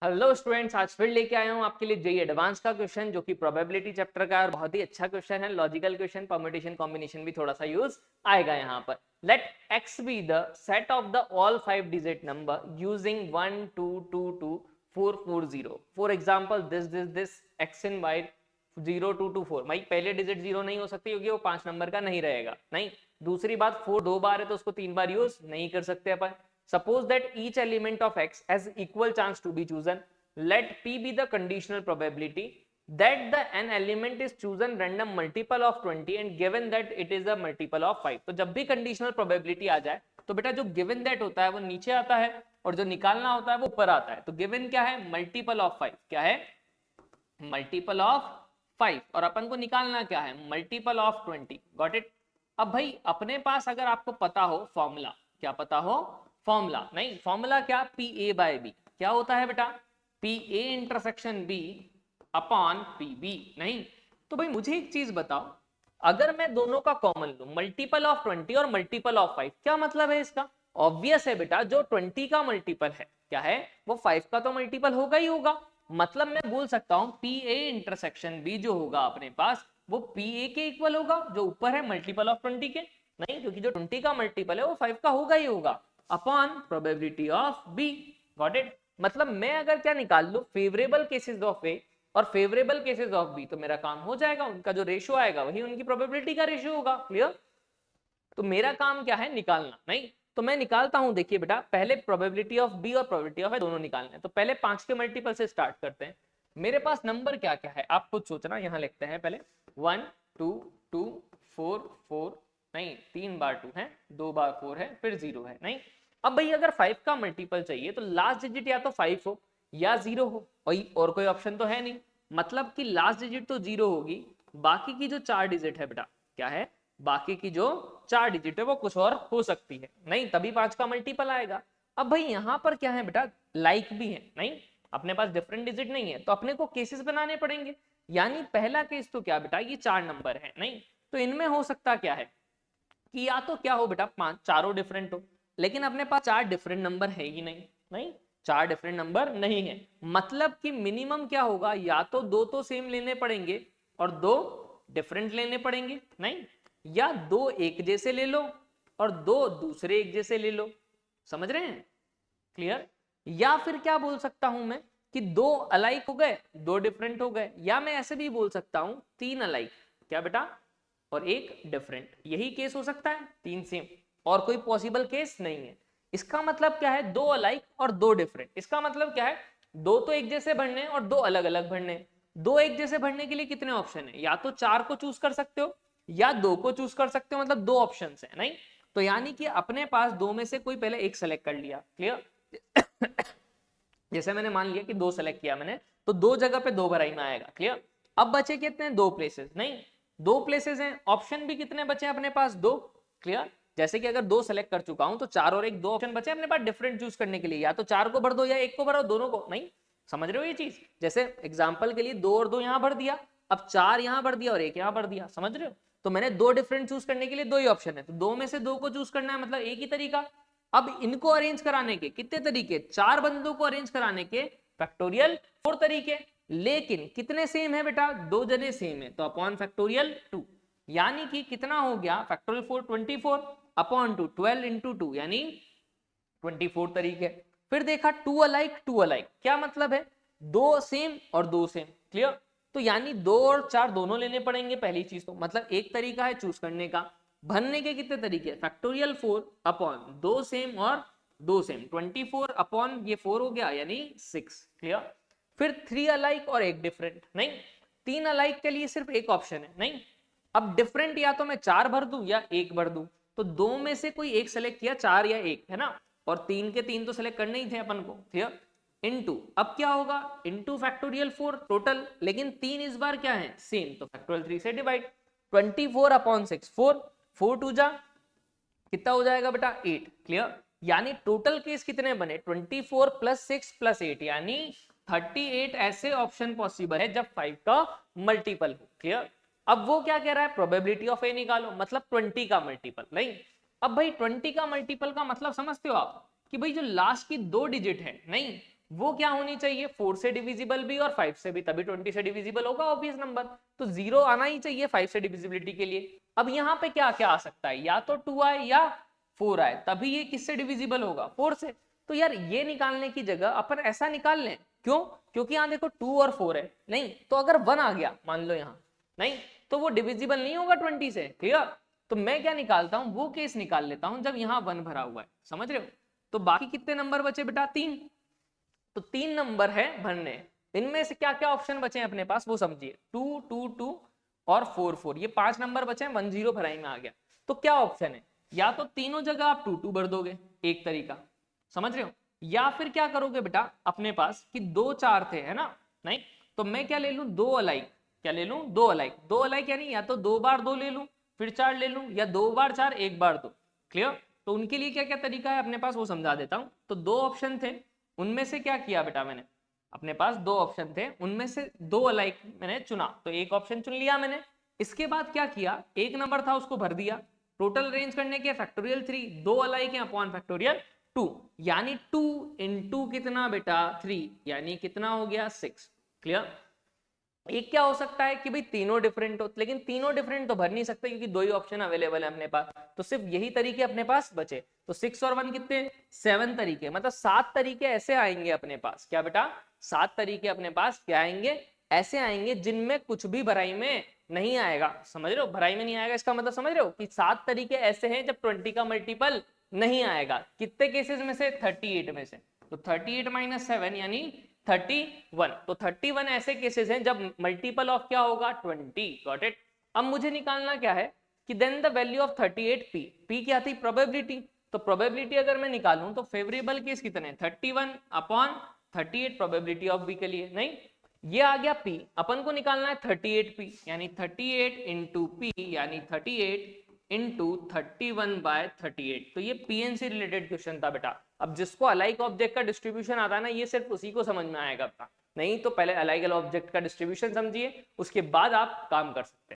Hello students, आज फिर लेके आया हूँ आपके लिए जेई एडवांस का क्वेश्चन जो कि प्रोबेबिलिटी चैप्टर का है और बहुत ही अच्छा क्वेश्चन है। लॉजिकल क्वेश्चन, परम्यूटेशन कॉम्बिनेशन भी थोड़ा सा यूज आएगा यहाँ पर। Let x be the set of the all 5 digit number using 1 2 2 2 4 4 0। For example this x in y 0 2 2 4। भाई पहले डिजिट 0 नहीं हो सकती क्योंकि वो 5 नंबर का नहीं रहेगा। नहीं, दूसरी बात 4 दो बार है तो उसको 3 बार यूज नहीं कर सकते अपन। Suppose that each element of x has equal chance to be chosen. Let p be the conditional probability that the n element is chosen random multiple of 20 and given that it is a multiple of 5. तो जब भी conditional probability आ जाए तो बेटा जो given that होता है वो नीचे आता है और जो निकालना होता है वो ऊपर आता है। तो given क्या है? multiple of 5। क्या है? multiple of 5। और अपन को निकालना क्या है? multiple of 20। Got it? अब भाई अपने पास अगर आपको पता हो फॉर्मूला, क्या पता हो? फॉर्मूला नहीं, फॉर्मूला क्या? P A by B. क्या होता है बेटा? P A intersection B upon P B. नहीं तो भाई मुझे एक चीज बताओ, अगर मैं दोनों का कॉमन लूं, मल्टीपल ऑफ 20 और मल्टीपल ऑफ 5, क्या मतलब है इसका? ऑब्वियस है बेटा, जो 20 का मल्टीपल है क्या है वो 5 का तो मल्टीपल होगा ही होगा। मतलब मैं बोल सकता हूं पी ए इंटरसेक्शन बी जो होगा अपने पास वो पी ए के इक्वल होगा, जो ऊपर है मल्टीपल ऑफ 20 के। नहीं, क्योंकि जो 20 का मल्टीपल है वो 5 का होगा ही होगा upon probability of B. Got it? मतलब मैं अगर क्या निकाल लूं, फेवरेबल केसेस ऑफ ए और फेवरेबल केसेस ऑफ बी, तो मेरा काम हो जाएगा। उनका जो रेशियो आएगा वही उनकी प्रोबेबिलिटी का रेशियो होगा। क्लियर? तो मेरा काम क्या है? निकालना। नहीं तो मैं निकालता हूं। देखिए बेटा, पहले प्रोबेबिलिटी ऑफ बी और प्रोबेबिलिटी ऑफ ए दोनों निकालने हैं। तो पहले 5 के मल्टीपल से स्टार्ट करते हैं। मेरे पास नंबर क्या क्या है आप खुद सोचना। यहां लिखते हैं पहले 1 2 2 4 4। नहीं, 3 बार 2 है, 2 बार 4 है, फिर 0 है। नहीं, अब भाई अगर 5 का मल्टीपल चाहिए तो लास्ट डिजिट या तो 5 हो या 0 हो, और कोई ऑप्शन तो है नहीं। मतलब कि लास्ट डिजिट तो 0 होगी, बाकी की जो 4 डिजिट है बेटा क्या है? बाकी की जो 4 डिजिट है वो कुछ और हो सकती है। नहीं, तभी 5 का मल्टीपल आएगा। अब भाई यहां पर क्या है बेटा? लाइक भी है। नहीं, अपने पास डिफरेंट डिजिट नहीं है तो अपने को केसेस बनाने पड़ेंगे। यानी पहला केस तो क्या बेटा? ये 4 नंबर है। नहीं तो इनमें हो सकता क्या है कि या तो क्या हो बेटा, 5 चारों डिफरेंट हो, लेकिन अपने पास 4 डिफरेंट नंबर है ही नहीं। नहीं, 4 डिफरेंट नंबर नहीं है। मतलब कि मिनिमम क्या होगा? या तो दो तो सेम लेने पड़ेंगे और दो डिफरेंट लेने पड़ेंगे। नहीं, या दो एक जैसे ले लो और दो दूसरे एक जैसे ले लो। समझ रहे हैं? क्लियर? या फिर क्या बोल सकता हूं मैं कि दो अलाइक हो गए, दो डिफरेंट हो गए। या मैं ऐसे भी बोल सकता हूं 3 अलाइक, क्या बेटा, और एक डिफरेंट। यही केस हो सकता है, 3 सेम, और कोई पॉसिबल केस नहीं है। इसका मतलब क्या है? दो अलाइक और दो डिफरेंट। इसका मतलब क्या है? दो तो एक जैसे भरने और दो अलग अलग भरने। दो एक जैसे भरने के लिए कितने ऑप्शन है? या तो 4 को चूज कर सकते हो या 2 को चूज कर सकते हो। मतलब 2 ऑप्शन है। नहीं तो यानी कि अपने पास दो में से कोई पहले एक सेलेक्ट कर लिया। क्लियर? जैसे मैंने मान लिया कि 2 सेलेक्ट किया मैंने, तो 2 जगह पे 2 भराई में आएगा। क्लियर? अब बचे कितने? 2 प्लेसेस। नहीं, 2 प्लेसेस हैं। ऑप्शन भी कितने बचे अपने पास? 2। क्लियर? जैसे कि अगर 2 सेलेक्ट कर चुका हूं तो 4 और 1 2 ऑप्शन बचे अपने पास डिफरेंट चूज करने के लिए। या तो 4 को भर दो या 1 को भरो, दोनों को। नहीं, समझ रहे हो ये चीज? जैसे एग्जाम्पल के लिए 2 और 2 यहां भर दिया, अब 4 यहां भर दिया और 1 यहां भर दिया। समझ रहे हो? तो मैंने 2 डिफरेंट चूज करने के लिए 2 ही ऑप्शन है, तो 2 में से 2 को चूज करना है, मतलब एक ही तरीका। अब इनको अरेंज कराने के कितने तरीके? 4 बंदों को अरेंज कराने के फैक्टोरियल 4 तरीके। लेकिन कितने सेम है बेटा? 2 जने सेम है, तो अपॉन फैक्टोरियल 2। यानी कि कितना हो गया? फैक्टोरियल 4 24 अपॉन 2 12 इंटू 2 यानी 24 तरीके। फिर देखा 2 अलाइक 2 अलाइक, क्या मतलब है? 2 सेम और 2 सेम। क्लियर? तो यानी 2 और 4 दोनों लेने पड़ेंगे पहली चीज तो। मतलब एक तरीका है चूज करने का। भरने के कितने तरीके? फैक्टोरियल 4 अपॉन 2 सेम और 2 सेम, 24 अपॉन ये 4 हो गया यानी 6। क्लियर? फिर 3 अलाइक और एक डिफरेंट। नहीं, 3 अलाइक के लिए सिर्फ एक ऑप्शन है। नहीं, अब डिफरेंट या तो मैं 4 भर दूं या 1 भर दूं, तो 2 में से कोई एक सेलेक्ट किया, 4 या 1, है ना? और 3 के 3 तो सेलेक्ट करने ही थे अपन को। क्लियर? इनटू, अब क्या होगा? इनटू फैक्टोरियल 4 टोटल, लेकिन 3 इस बार क्या है? सेम, तो फैक्टोरियल 3 से डिवाइड। 24 अपॉन 6 4 4 टू जा कितना हो जाएगा बेटा? 8। क्लियर? यानी टोटल केस कितने बने? 24 प्लस 6 प्लस 8 यानी 38 ऐसे ऑप्शन पॉसिबल है जब 5 का मल्टीपल हो। क्लियर? अब वो क्या कह रहा है? प्रोबेबिलिटी ऑफ ए निकालो, मतलब 20 का मल्टीपल। नहीं, अब भाई 20 का मल्टीपल का मतलब समझते हो आप कि भाई जो लास्ट की 2 डिजिट है, नहीं वो क्या होनी चाहिए, 4 से डिविजिबल भी और 5 से भी, तभी 20 से डिविजिबल होगा ऑब्वियस नंबर। तो 0 आना ही चाहिए 5 से डिविजिबिलिटी के लिए। अब यहाँ पे क्या क्या आ सकता है, या तो 2 आए या 4 आए, तभी ये किससे डिविजिबल होगा, 4 से। तो यार ये निकालने की जगह अपन ऐसा निकाल लें, क्यों, क्योंकि यहाँ देखो 2 और 4 है, नहीं तो अगर 1 आ गया मान लो यहाँ, नहीं तो वो डिविजिबल नहीं होगा 20 से, क्लियर। तो मैं क्या निकालता हूँ, वो केस निकाल लेता हूँ जब यहाँ 1 भरा हुआ है, समझ रहे हो। तो बाकी कितने नंबर बचे बेटा, 3। तो 3 नंबर है भरने, इनमें से क्या क्या ऑप्शन बचे हैं अपने पास वो समझिए, 2 2 2 और 4 4, ये 5 नंबर बचे हैं, 1 0 भराई में आ गया। तो क्या ऑप्शन है, या तो तीनों जगह आप 2 2 भर दोगे, एक तरीका, समझ रहे हो, या फिर क्या करोगे बेटा, अपने पास कि 2 4 थे, है ना, नहीं तो मैं क्या ले लूं, 2 अलाइक, क्या ले लूं, 2 अलाइक, 2 अलाइक यानी या तो 2 बार 2 ले लूं फिर 4 ले लूं, या 2 बार 4 1 बार 2, क्लियर। तो उनके लिए क्या क्या तरीका है अपने पास वो समझा देता हूं। तो 2 ऑप्शन थे, उनमें से क्या किया बेटा मैंने, अपने पास 2 ऑप्शन थे, उनमें से 2 अलाइक मैंने चुना, तो एक ऑप्शन चुन लिया मैंने। इसके बाद क्या किया, एक नंबर था उसको भर दिया, टोटल अरेंज करने के फैक्टोरियल 3, 2 अलाइक है अपॉन फैक्टोरियल 2, यानी 2 इंटू कितना बेटा 3, यानी कितना हो गया 6, क्लियर। एक क्या हो सकता है कि भाई तीनों डिफरेंट हो, लेकिन तीनों डिफरेंट तो भर नहीं सकते क्योंकि 2 ही ऑप्शन अवेलेबल है अपने पास, तो सिर्फ यही तरीके अपने पास बचे। तो 6 और 1 कितने, 7 तरीके, मतलब 7 तरीके ऐसे आएंगे अपने पास, क्या बेटा 7 तरीके अपने पास क्या आएंगे, ऐसे आएंगे जिनमें कुछ भी भराई में नहीं आएगा, समझ रहे हो, भराई में नहीं आएगा इसका मतलब समझ रहे हो कि 7 तरीके ऐसे हैं जब 20 का मल्टीपल नहीं आएगा, कितने केसेस में से, 38 में से। तो 38 माइनस 7 यानी 31, तो 31 ऐसे केसेस हैं जब मल्टीपल ऑफ क्या होगा 20, गॉट इट। अब मुझे निकालना क्या है कि then the value of 38 P, P क्या थी, प्रोबेबिलिटी। तो प्रोबेबिलिटी अगर मैं निकालूं तो फेवरेबल केस कितने, 31 अपॉन 38 प्रोबेबिलिटी ऑफ बी के लिए, नहीं ये आ गया पी, अपन को निकालना है 38 पी, यानी 38 इंटू पी यानी 38 इंटू 31/38। तो ये पीएन से रिलेटेड क्वेश्चन था बेटा। अब जिसको अलाइक ऑब्जेक्ट का डिस्ट्रीब्यूशन आता है ना, ये सिर्फ उसी को समझ में आएगा बेटा, नहीं तो पहले अलाइक ऑब्जेक्ट का डिस्ट्रीब्यूशन समझिए, उसके बाद आप काम कर सकते हैं।